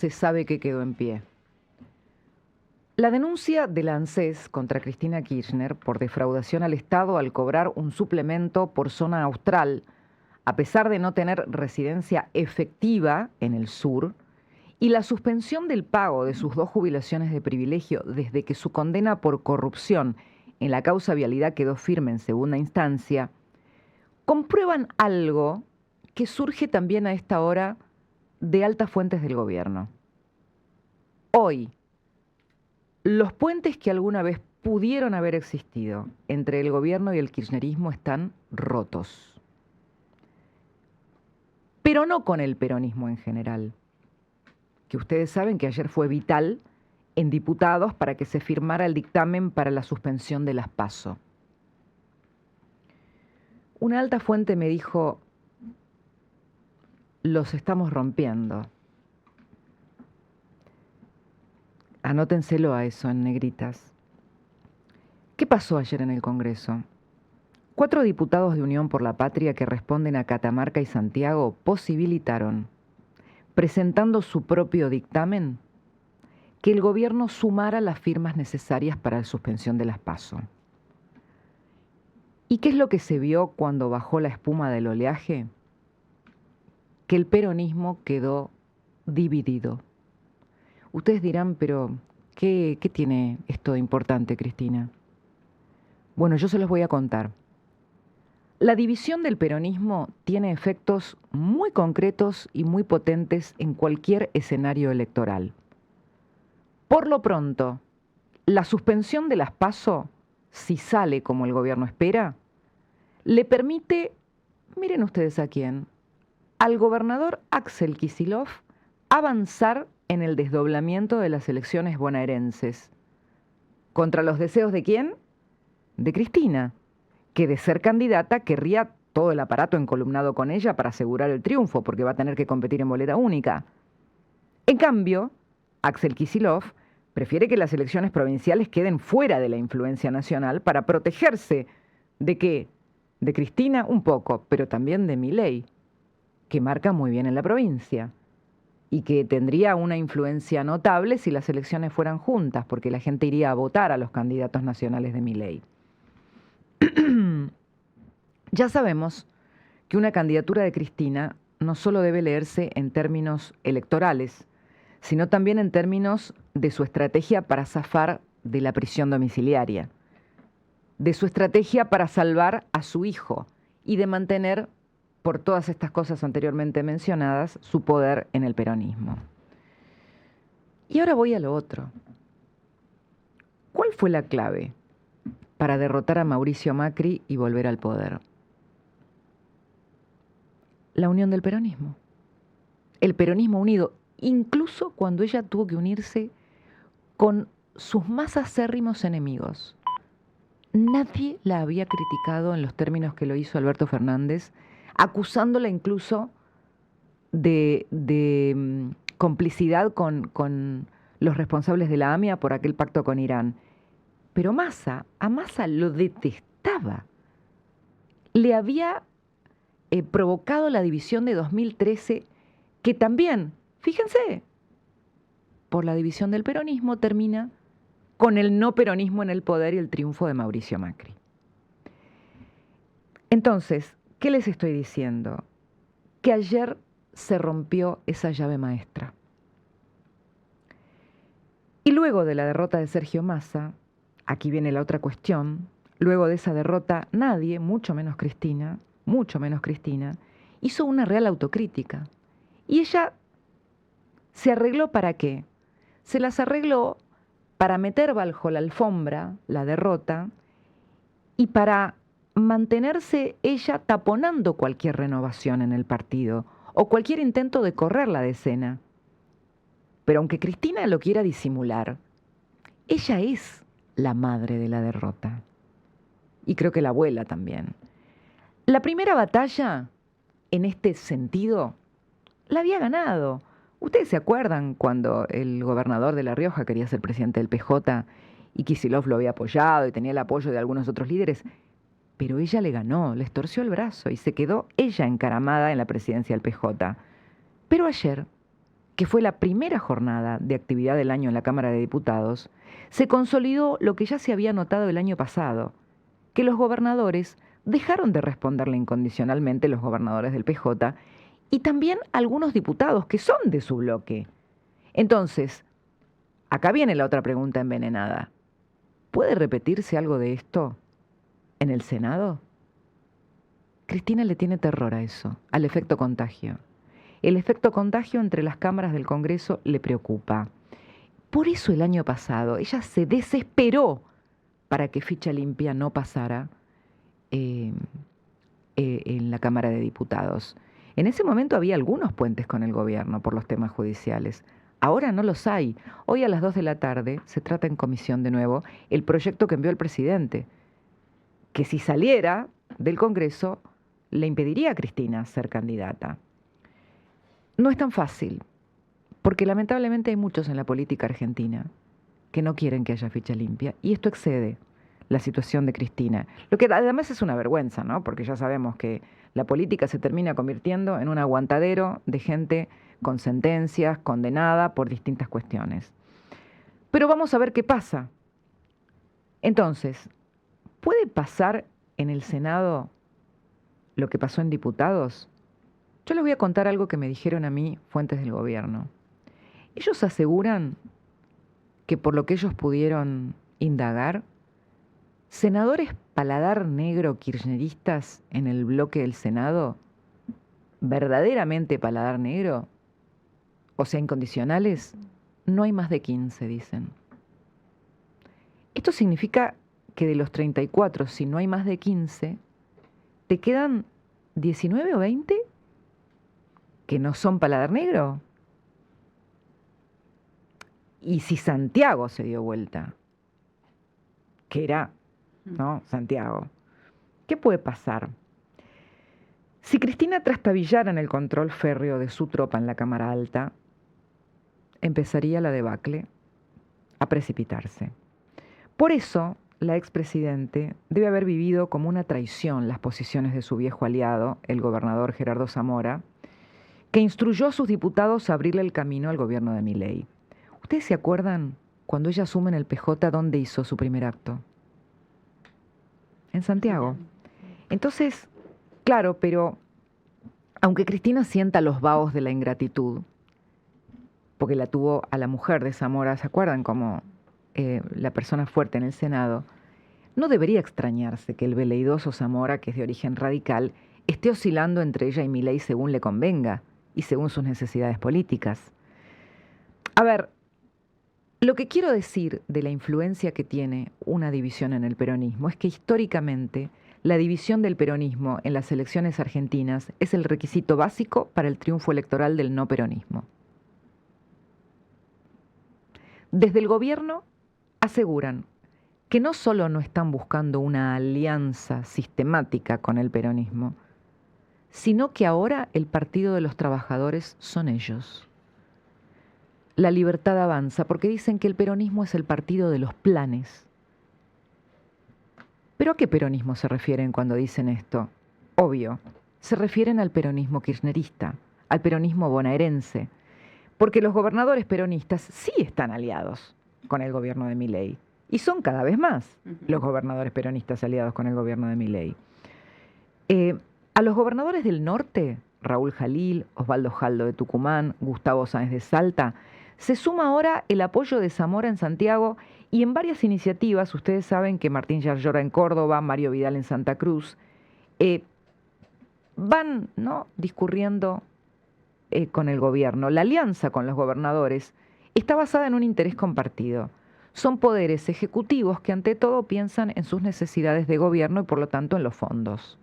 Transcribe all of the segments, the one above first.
se sabe que quedó en pie. La denuncia de la ANSES contra Cristina Kirchner por defraudación al Estado al cobrar un suplemento por zona austral, a pesar de no tener residencia efectiva en el sur, y la suspensión del pago de sus 2 jubilaciones de privilegio desde que su condena por corrupción en la causa vialidad quedó firme en segunda instancia, comprueban algo que surge también a esta hora de altas fuentes del gobierno. Hoy, los puentes que alguna vez pudieron haber existido entre el gobierno y el kirchnerismo están rotos. Pero no con el peronismo en general, que ustedes saben que ayer fue vital en diputados para que se firmara el dictamen para la suspensión de las PASO. Una alta fuente me dijo, los estamos rompiendo. Anótenselo a eso en negritas. ¿Qué pasó ayer en el Congreso? 4 diputados de Unión por la Patria que responden a Catamarca y Santiago posibilitaron, presentando su propio dictamen, que el gobierno sumara las firmas necesarias para la suspensión de las PASO. ¿Y qué es lo que se vio cuando bajó la espuma del oleaje? Que el peronismo quedó dividido. Ustedes dirán, pero ¿qué tiene esto de importante, Cristina? Bueno, yo se los voy a contar. La división del peronismo tiene efectos muy concretos y muy potentes en cualquier escenario electoral. Por lo pronto, la suspensión de las PASO, si sale como el gobierno espera, le permite, miren ustedes a quién, al gobernador Axel Kicillof avanzar en el desdoblamiento de las elecciones bonaerenses. ¿Contra los deseos de quién? De Cristina, que de ser candidata querría todo el aparato encolumnado con ella para asegurar el triunfo, porque va a tener que competir en boleta única. En cambio, Axel Kicillof prefiere que las elecciones provinciales queden fuera de la influencia nacional para protegerse ¿de qué? De Cristina un poco, pero también de Milei, que marca muy bien en la provincia y que tendría una influencia notable si las elecciones fueran juntas, porque la gente iría a votar a los candidatos nacionales de Milei. Ya sabemos que una candidatura de Cristina no solo debe leerse en términos electorales, sino también en términos de su estrategia para zafar de la prisión domiciliaria, de su estrategia para salvar a su hijo y de mantener, por todas estas cosas anteriormente mencionadas, su poder en el peronismo. Y ahora voy a lo otro. ¿Cuál fue la clave para derrotar a Mauricio Macri y volver al poder? La unión del peronismo. El peronismo unido, incluso cuando ella tuvo que unirse con sus más acérrimos enemigos. Nadie la había criticado en los términos que lo hizo Alberto Fernández, acusándola incluso de complicidad con los responsables de la AMIA por aquel pacto con Irán. Pero a Massa lo detestaba. Le había provocado la división de 2013, que también, fíjense, por la división del peronismo termina con el no peronismo en el poder y el triunfo de Mauricio Macri. Entonces, ¿qué les estoy diciendo? Que ayer se rompió esa llave maestra. Y luego de la derrota de Sergio Massa, aquí viene la otra cuestión, luego de esa derrota nadie, mucho menos Cristina, hizo una real autocrítica. Y ella se arregló ¿para qué? Se las arregló para meter bajo la alfombra la derrota y para mantenerse ella taponando cualquier renovación en el partido o cualquier intento de correrla de escena. Pero aunque Cristina lo quiera disimular, ella es la madre de la derrota. Y creo que la abuela también. La primera batalla, en este sentido, la había ganado. ¿Ustedes se acuerdan cuando el gobernador de La Rioja quería ser presidente del PJ y Kicillof lo había apoyado y tenía el apoyo de algunos otros líderes? Pero ella le ganó, les torció el brazo y se quedó ella encaramada en la presidencia del PJ. Pero ayer, que fue la primera jornada de actividad del año en la Cámara de Diputados, se consolidó lo que ya se había notado el año pasado, que los gobernadores dejaron de responderle incondicionalmente, los gobernadores del PJ, y también algunos diputados que son de su bloque. Entonces, acá viene la otra pregunta envenenada. ¿Puede repetirse algo de esto en el Senado? Cristina le tiene terror a eso, al efecto contagio. El efecto contagio entre las cámaras del Congreso le preocupa. Por eso el año pasado ella se desesperó para que ficha limpia no pasara en la Cámara de Diputados. En ese momento había algunos puentes con el gobierno por los temas judiciales. Ahora no los hay. Hoy a las 2 de la tarde se trata en comisión de nuevo el proyecto que envió el presidente, que si saliera del Congreso le impediría a Cristina ser candidata. No es tan fácil, porque lamentablemente hay muchos en la política argentina que no quieren que haya ficha limpia, y esto excede la situación de Cristina. Lo que además es una vergüenza, ¿no? Porque ya sabemos que la política se termina convirtiendo en un aguantadero de gente con sentencias, condenada por distintas cuestiones. Pero vamos a ver qué pasa. Entonces, ¿puede pasar en el Senado lo que pasó en diputados? Yo les voy a contar algo que me dijeron a mí fuentes del gobierno. Ellos aseguran que por lo que ellos pudieron indagar, senadores paladar negro kirchneristas en el bloque del Senado, verdaderamente paladar negro, o sea, incondicionales, no hay más de 15, dicen. Esto significa que de los 34, si no hay más de 15, te quedan 19 o 20 que no son paladar negro. Y si Santiago se dio vuelta, que era, ¿no? Santiago, ¿qué puede pasar? Si Cristina trastabillara en el control férreo de su tropa en la Cámara Alta, empezaría la debacle a precipitarse. Por eso, la expresidente debe haber vivido como una traición las posiciones de su viejo aliado, el gobernador Gerardo Zamora, que instruyó a sus diputados a abrirle el camino al gobierno de Milei. ¿Ustedes se acuerdan cuando ella asume en el PJ dónde hizo su primer acto? En Santiago. Entonces, claro, pero aunque Cristina sienta los vaos de la ingratitud, porque la tuvo a la mujer de Zamora, ¿se acuerdan? Como la persona fuerte en el Senado, no debería extrañarse que el veleidoso Zamora, que es de origen radical, esté oscilando entre ella y Milei según le convenga y según sus necesidades políticas. A ver, lo que quiero decir de la influencia que tiene una división en el peronismo es que históricamente la división del peronismo en las elecciones argentinas es el requisito básico para el triunfo electoral del no peronismo. Desde el gobierno aseguran que no solo no están buscando una alianza sistemática con el peronismo, sino que ahora el Partido de los Trabajadores son ellos. La Libertad Avanza, porque dicen que el peronismo es el partido de los planes. ¿Pero a qué peronismo se refieren cuando dicen esto? Obvio, se refieren al peronismo kirchnerista, al peronismo bonaerense, porque los gobernadores peronistas sí están aliados con el gobierno de Milei, y son cada vez más los gobernadores peronistas aliados con el gobierno de Milei. A los gobernadores del norte, Raúl Jalil, Osvaldo Jaldo de Tucumán, Gustavo Sáenz de Salta, se suma ahora el apoyo de Zamora en Santiago y en varias iniciativas. Ustedes saben que Martín Yarlora en Córdoba, Mario Vidal en Santa Cruz, van, ¿no?, discurriendo con el gobierno. La alianza con los gobernadores está basada en un interés compartido. Son poderes ejecutivos que ante todo piensan en sus necesidades de gobierno y por lo tanto en los fondos.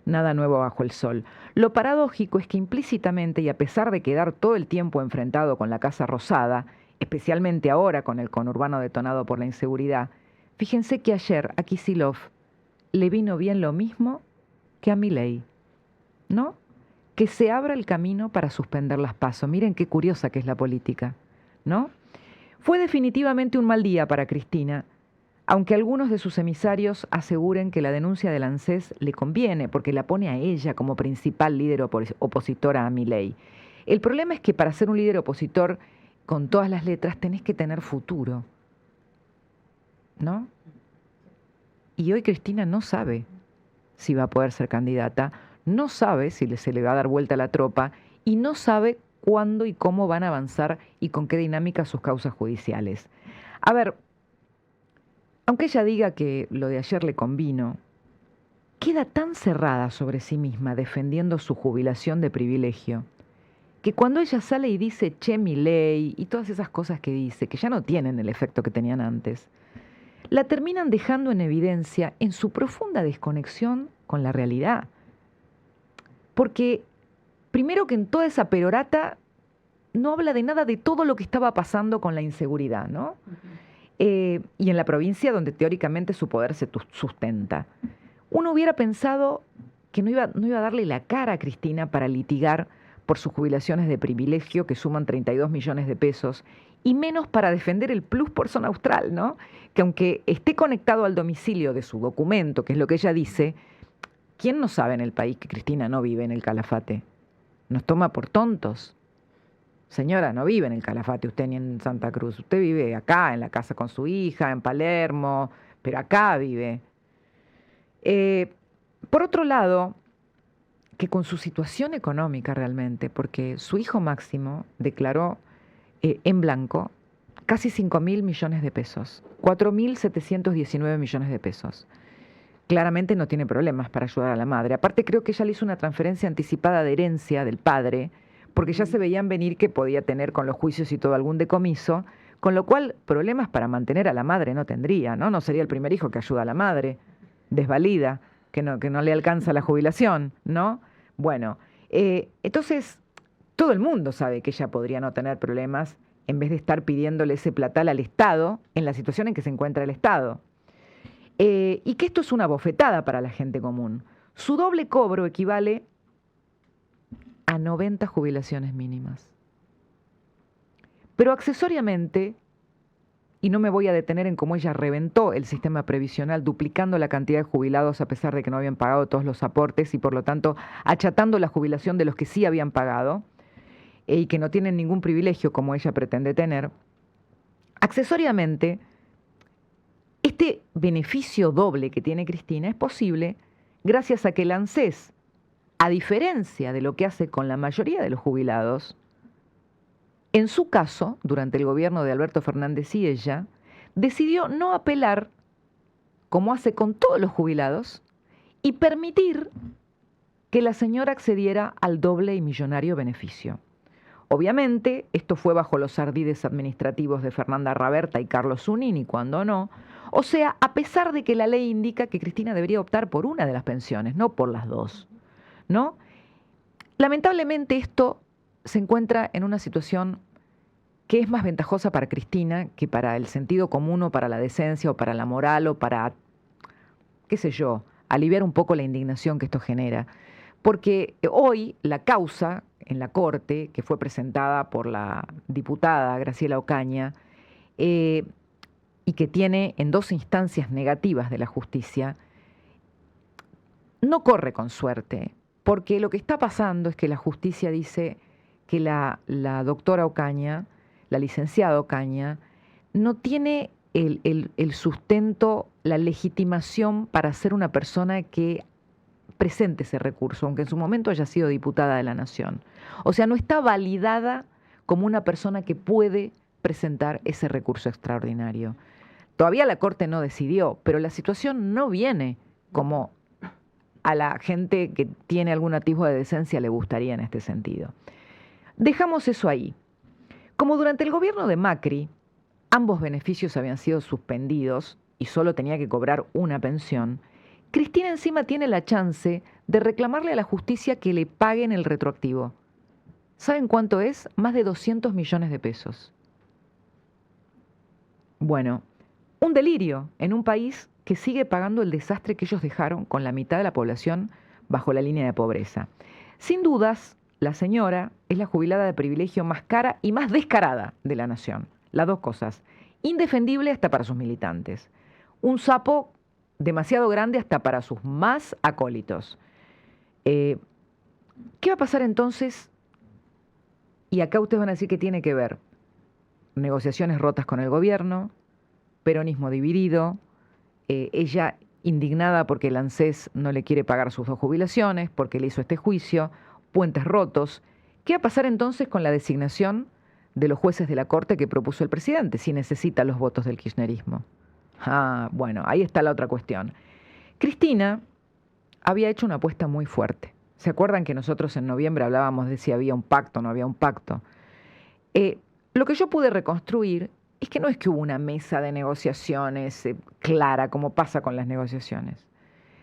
Nada nuevo bajo el sol. Lo paradójico es que implícitamente, y a pesar de quedar todo el tiempo enfrentado con la Casa Rosada, especialmente ahora con el conurbano detonado por la inseguridad, fíjense que ayer a Kicillof le vino bien lo mismo que a Milei, ¿no? Que se abra el camino para suspender las PASO. Miren qué curiosa que es la política, ¿no? Fue definitivamente un mal día para Cristina, aunque algunos de sus emisarios aseguren que la denuncia del ANSES le conviene porque la pone a ella como principal líder opositora a Milei. El problema es que para ser un líder opositor con todas las letras tenés que tener futuro, ¿no? Y hoy Cristina no sabe si va a poder ser candidata, no sabe si se le va a dar vuelta a la tropa y no sabe cuándo y cómo van a avanzar y con qué dinámica sus causas judiciales. A ver, aunque ella diga que lo de ayer le convino, queda tan cerrada sobre sí misma defendiendo su jubilación de privilegio, que cuando ella sale y dice che mi ley y todas esas cosas que dice, que ya no tienen el efecto que tenían antes, la terminan dejando en evidencia en su profunda desconexión con la realidad. Porque primero que en toda esa perorata no habla de nada de todo lo que estaba pasando con la inseguridad, ¿no? Y en la provincia donde teóricamente su poder se sustenta. Uno hubiera pensado que no iba a darle la cara a Cristina para litigar por sus jubilaciones de privilegio que suman 32 millones de pesos y menos para defender el plus por zona austral, ¿no? Que aunque esté conectado al domicilio de su documento, que es lo que ella dice, ¿quién no sabe en el país que Cristina no vive en el Calafate? Nos toma por tontos. Señora, no vive en el Calafate usted ni en Santa Cruz. Usted vive acá, en la casa con su hija, en Palermo, pero acá vive. Por otro lado, que con su situación económica realmente, porque su hijo Máximo declaró en blanco casi 5.000 millones de pesos, 4.719 millones de pesos. Claramente no tiene problemas para ayudar a la madre. Aparte creo que ella le hizo una transferencia anticipada de herencia del padre, porque ya se veían venir que podía tener con los juicios y todo algún decomiso, con lo cual problemas para mantener a la madre no tendría, ¿no? No sería el primer hijo que ayuda a la madre, desvalida, que no le alcanza la jubilación, ¿no? Bueno, entonces todo el mundo sabe que ella podría no tener problemas en vez de estar pidiéndole ese platal al Estado en la situación en que se encuentra el Estado. Y que esto es una bofetada para la gente común. Su doble cobro equivale a 90 jubilaciones mínimas. Pero accesoriamente, y no me voy a detener en cómo ella reventó el sistema previsional, duplicando la cantidad de jubilados a pesar de que no habían pagado todos los aportes y por lo tanto achatando la jubilación de los que sí habían pagado y que no tienen ningún privilegio como ella pretende tener, accesoriamente, este beneficio doble que tiene Cristina es posible gracias a que el ANSES, a diferencia de lo que hace con la mayoría de los jubilados, en su caso, durante el gobierno de Alberto Fernández y ella, decidió no apelar, como hace con todos los jubilados, y permitir que la señora accediera al doble y millonario beneficio. Obviamente, esto fue bajo los ardides administrativos de Fernanda Raberta y Carlos Zunini, cuando no. O sea, a pesar de que la ley indica que Cristina debería optar por una de las pensiones, no por las dos, ¿no? Lamentablemente esto se encuentra en una situación que es más ventajosa para Cristina que para el sentido común o para la decencia o para la moral o para, qué sé yo, aliviar un poco la indignación que esto genera. Porque hoy la causa en la Corte, que fue presentada por la diputada Graciela Ocaña, y que tiene en 2 instancias negativas de la justicia, no corre con suerte, porque lo que está pasando es que la justicia dice que la doctora Ocaña, la licenciada Ocaña, no tiene el sustento, la legitimación para ser una persona que presente ese recurso, aunque en su momento haya sido diputada de la Nación. O sea, no está validada como una persona que puede presentar ese recurso extraordinario. Todavía la Corte no decidió, pero la situación no viene como a la gente que tiene algún atisbo de decencia le gustaría en este sentido. Dejamos eso ahí. Como durante el gobierno de Macri, ambos beneficios habían sido suspendidos y solo tenía que cobrar una pensión, Cristina encima tiene la chance de reclamarle a la justicia que le paguen el retroactivo. ¿Saben cuánto es? Más de 200 millones de pesos. Bueno, un delirio en un país que sigue pagando el desastre que ellos dejaron con la mitad de la población bajo la línea de pobreza. Sin dudas, la señora es la jubilada de privilegio más cara y más descarada de la nación. Las dos cosas. Indefendible hasta para sus militantes. Un sapo demasiado grande hasta para sus más acólitos. ¿Qué va a pasar entonces Y acá ustedes van a decir que tiene que ver negociaciones rotas con el gobierno, peronismo dividido, ella indignada porque el ANSES no le quiere pagar sus 2 jubilaciones, porque le hizo este juicio, puentes rotos. ¿Qué va a pasar entonces con la designación de los jueces de la Corte que propuso el presidente, si necesita los votos del kirchnerismo? Bueno, ahí está la otra cuestión. Cristina había hecho una apuesta muy fuerte. ¿Se acuerdan que nosotros en noviembre hablábamos de si había un pacto o no había un pacto? Lo que yo pude reconstruir es que no es que hubo una mesa de negociaciones clara como pasa con las negociaciones.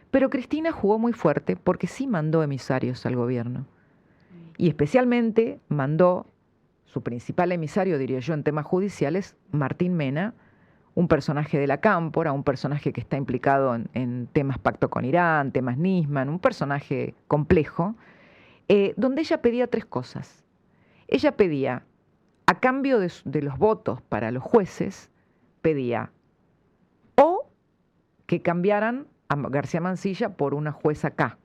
Pero Cristina jugó muy fuerte porque sí mandó emisarios al gobierno. Y especialmente mandó su principal emisario, diría yo, en temas judiciales, Martín Mena, un personaje de la Cámpora, un personaje que está implicado en temas pacto con Irán, temas Nisman, un personaje complejo, donde ella pedía 3 cosas. Ella pedía, a cambio de los votos para los jueces, pedía o que cambiaran a García Mansilla por una jueza acá,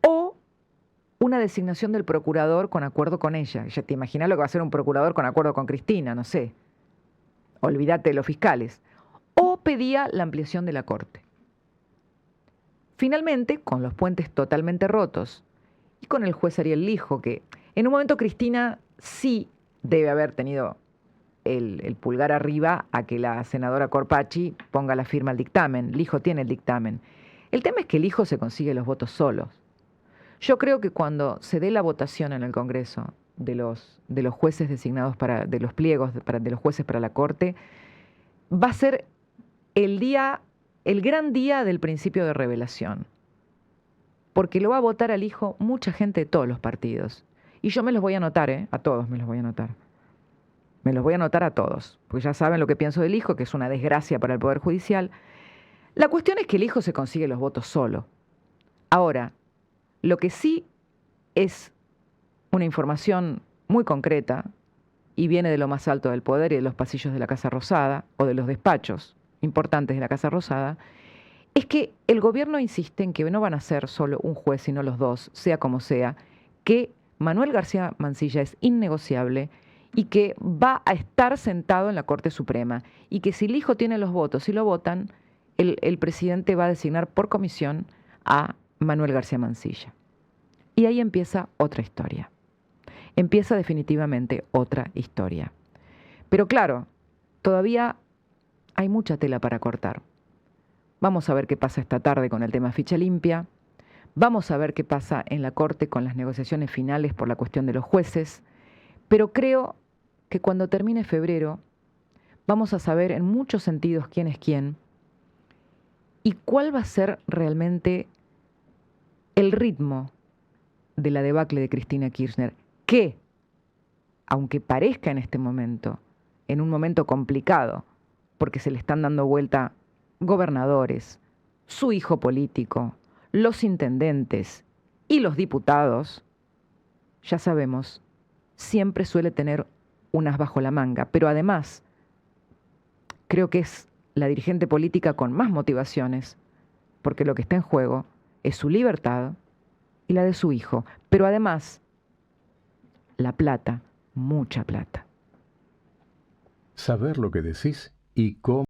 o una designación del procurador con acuerdo con ella. Ya te imaginas lo que va a hacer un procurador con acuerdo con Cristina, no sé. Olvídate de los fiscales. O pedía la ampliación de la Corte. Finalmente, con los puentes totalmente rotos y con el juez Ariel Lijo, que en un momento Cristina sí debe haber tenido el pulgar arriba a que la senadora Corpacci ponga la firma al dictamen. Lijo tiene el dictamen. El tema es que Lijo se consigue los votos solos. Yo creo que cuando se dé la votación en el Congreso de los jueces designados de los pliegos de los jueces para la Corte, va a ser el gran día del principio de revelación. Porque lo va a votar al Lijo mucha gente de todos los partidos. Y yo me los voy a anotar, a todos me los voy a anotar. Me los voy a anotar a todos, porque ya saben lo que pienso del Lijo, que es una desgracia para el Poder Judicial. La cuestión es que el Lijo se consigue los votos solo. Ahora, lo que sí es una información muy concreta, y viene de lo más alto del poder y de los pasillos de la Casa Rosada, o de los despachos importantes de la Casa Rosada, es que el gobierno insiste en que no van a ser solo un juez, sino los dos, sea como sea, que Manuel García Mansilla es innegociable y que va a estar sentado en la Corte Suprema, y que si el hijo tiene los votos y lo votan, el presidente va a designar por comisión a Manuel García Mansilla. Y ahí empieza otra historia. Empieza definitivamente otra historia. Pero claro, todavía hay mucha tela para cortar. Vamos a ver qué pasa esta tarde con el tema ficha limpia. Vamos a ver qué pasa en la Corte con las negociaciones finales por la cuestión de los jueces. Pero creo que cuando termine febrero vamos a saber en muchos sentidos quién es quién y cuál va a ser realmente el ritmo de la debacle de Cristina Kirchner, que, aunque parezca en este momento, en un momento complicado, porque se le están dando vuelta gobernadores, su hijo político, los intendentes y los diputados, ya sabemos, siempre suele tener unas bajo la manga, pero además creo que es la dirigente política con más motivaciones, porque lo que está en juego es su libertad y la de su hijo, pero además la plata, mucha plata. Saber lo que decís y cómo